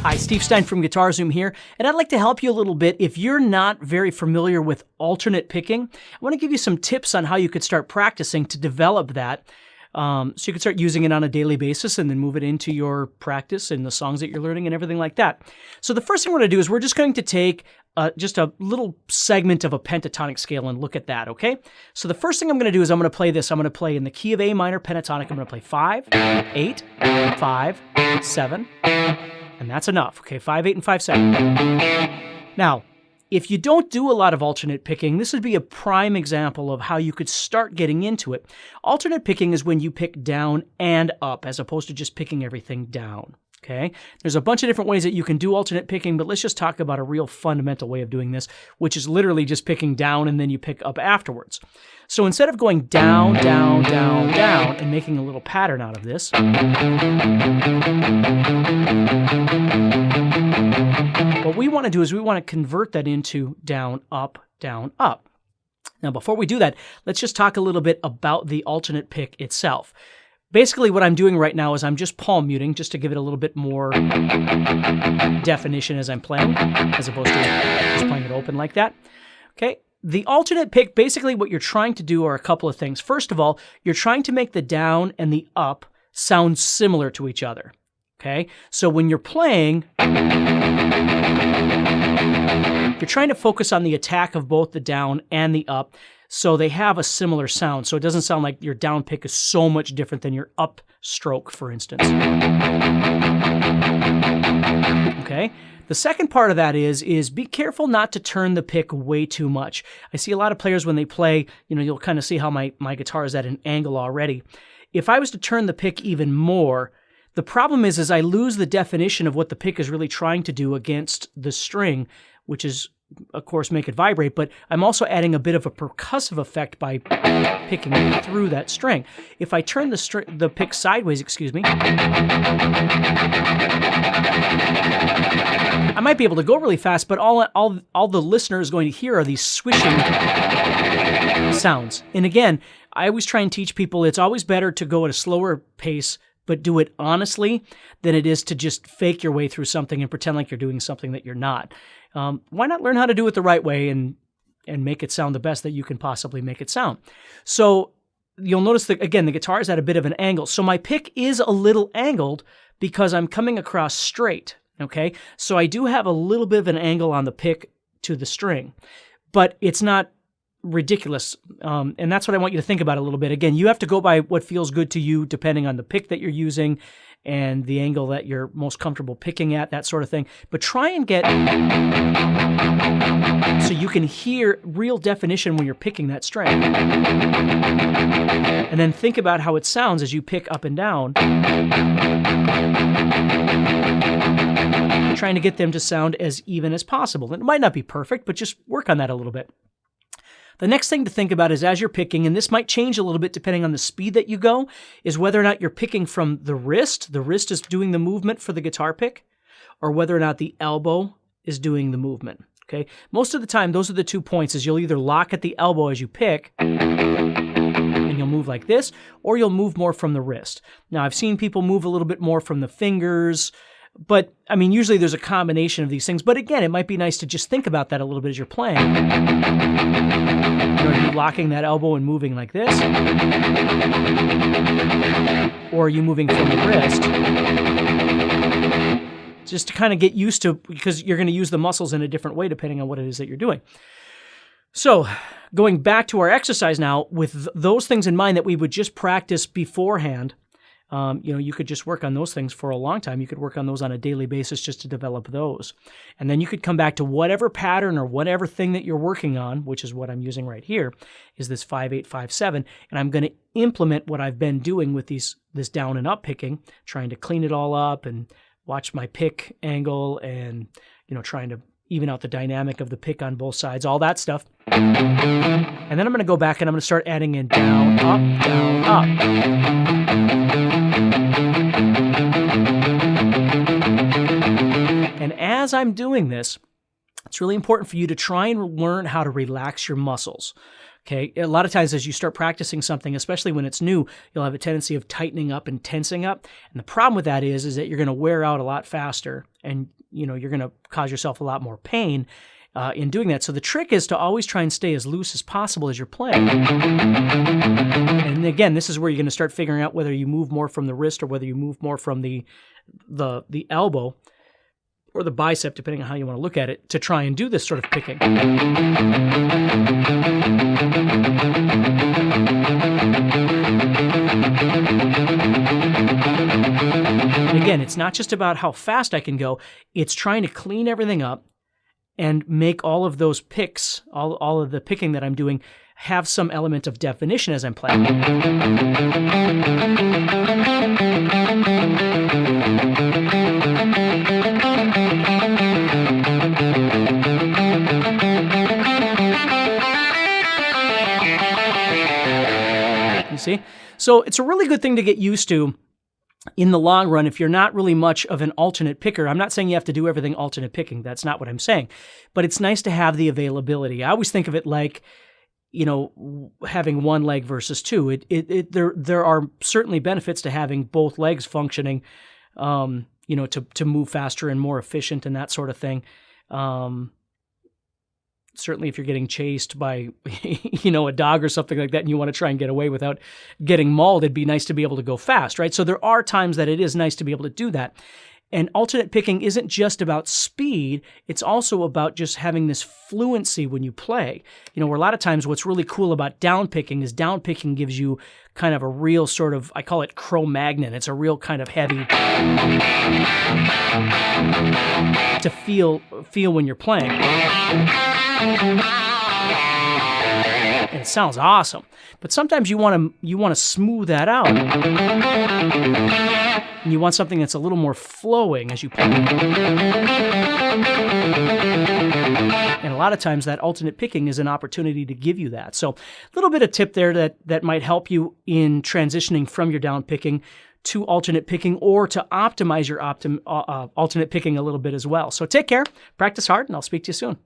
Hi, Steve Stine from Guitar Zoom here, and I'd like to help you a little bit. If you're not very familiar with alternate picking, I want to give you some tips on how you could start practicing to develop that. So you can start using it on a daily basis and then move it into your practice and the songs that you're learning and everything like that. So the first thing we're going to do is we're just going to take just a little segment of a pentatonic scale and look at that, okay? So the first thing I'm going to do is I'm going to play this. I'm going to play in the key of A minor pentatonic. I'm going to play 5, 8, 5, 7, and that's enough, okay? 5, 8, and 5, 7. Now, if you don't do a lot of alternate picking, this would be a prime example of how you could start getting into it. Alternate picking is when you pick down and up as opposed to just picking everything down, okay? There's a bunch of different ways that you can do alternate picking, but let's just talk about a real fundamental way of doing this, which is literally just picking down and then you pick up afterwards. So instead of going down, down, down, down, and making a little pattern out of this, what we want to do is we want to convert that into down, up, down, up. Now, before we do that, let's just talk a little bit about the alternate pick itself. Basically, what I'm doing right now is I'm just palm muting, just to give it a little bit more definition as I'm playing, as opposed to just playing it open like that. Okay. The alternate pick, basically what you're trying to do are a couple of things. First of all, you're trying to make the down and the up sound similar to each other. Okay, so when you're playing, you're trying to focus on the attack of both the down and the up so they have a similar sound. So it doesn't sound like your down pick is so much different than your up stroke, for instance. Okay. The second part of that is be careful not to turn the pick way too much. I see a lot of players when they play, you'll kind of see how my guitar is at an angle already. If I was to turn the pick even more, the problem is I lose the definition of what the pick is really trying to do against the string, which is, of course, make it vibrate, but I'm also adding a bit of a percussive effect by picking through that string. If I turn the pick sideways, I might be able to go really fast, but all the listener is going to hear are these swishing sounds. And again, I always try and teach people it's always better to go at a slower pace, but do it honestly, than it is to just fake your way through something and pretend like you're doing something that you're not. Why not learn how to do it the right way and make it sound the best that you can possibly make it sound? So you'll notice that, again, the guitar is at a bit of an angle. So my pick is a little angled because I'm coming across straight, okay? So I do have a little bit of an angle on the pick to the string, but it's not ridiculous. And that's what I want you to think about a little bit. Again, you have to go by what feels good to you depending on the pick that you're using and the angle that you're most comfortable picking at, that sort of thing. But try and get so you can hear real definition when you're picking that string. And then think about how it sounds as you pick up and down, trying to get them to sound as even as possible. And it might not be perfect, but just work on that a little bit. The next thing to think about is as you're picking, and this might change a little bit depending on the speed that you go, is whether or not you're picking from the wrist is doing the movement for the guitar pick, or whether or not the elbow is doing the movement, okay? Most of the time, those are the 2 points, is you'll either lock at the elbow as you pick, and you'll move like this, or you'll move more from the wrist. Now, I've seen people move a little bit more from the fingers, but, I mean, usually there's a combination of these things. But again, it might be nice to just think about that a little bit as you're playing. Are you locking that elbow and moving like this? Or are you moving from the wrist? Just to kind of get used to, because you're going to use the muscles in a different way depending on what it is that you're doing. So, going back to our exercise now, with those things in mind that we would just practice beforehand, you could just work on those things for a long time. You could work on those on a daily basis just to develop those. And then you could come back to whatever pattern or whatever thing that you're working on, which is what I'm using right here, is this 5, 8, 5, 7. And I'm going to implement what I've been doing with this down and up picking, trying to clean it all up and watch my pick angle and, trying to even out the dynamic of the pick on both sides, all that stuff. And then I'm going to go back and I'm going to start adding in down, up, down, up. And as I'm doing this, it's really important for you to try and learn how to relax your muscles. Okay, a lot of times as you start practicing something, especially when it's new, you'll have a tendency of tightening up and tensing up. And the problem with that is that you're going to wear out a lot faster and you're going to cause yourself a lot more pain in doing that. So the trick is to always try and stay as loose as possible as you're playing. And again, this is where you're going to start figuring out whether you move more from the wrist or whether you move more from the elbow or the bicep, depending on how you want to look at it, to try and do this sort of picking. And again, it's not just about how fast I can go, it's trying to clean everything up and make all of those picks, all of the picking that I'm doing, have some element of definition as I'm playing. You see? So it's a really good thing to get used to in the long run if you're not really much of an alternate picker. I'm not saying you have to do everything alternate picking. That's not what I'm saying. But it's nice to have the availability. I always think of it like, having one leg versus two. There are certainly benefits to having both legs functioning, to move faster and more efficient and that sort of thing. Certainly if you're getting chased by, a dog or something like that and you want to try and get away without getting mauled, it'd be nice to be able to go fast, right? So there are times that it is nice to be able to do that. And alternate picking isn't just about speed, it's also about just having this fluency when you play. Where a lot of times what's really cool about down picking is down picking gives you kind of a real sort of, I call it Cro-Magnon. It's a real kind of heavy to feel when you're playing. And it sounds awesome. But sometimes you want to smooth that out. And you want something that's a little more flowing as you play. And a lot of times that alternate picking is an opportunity to give you that. So a little bit of tip there that might help you in transitioning from your down picking to alternate picking or to optimize your alternate picking a little bit as well. So take care, practice hard, and I'll speak to you soon.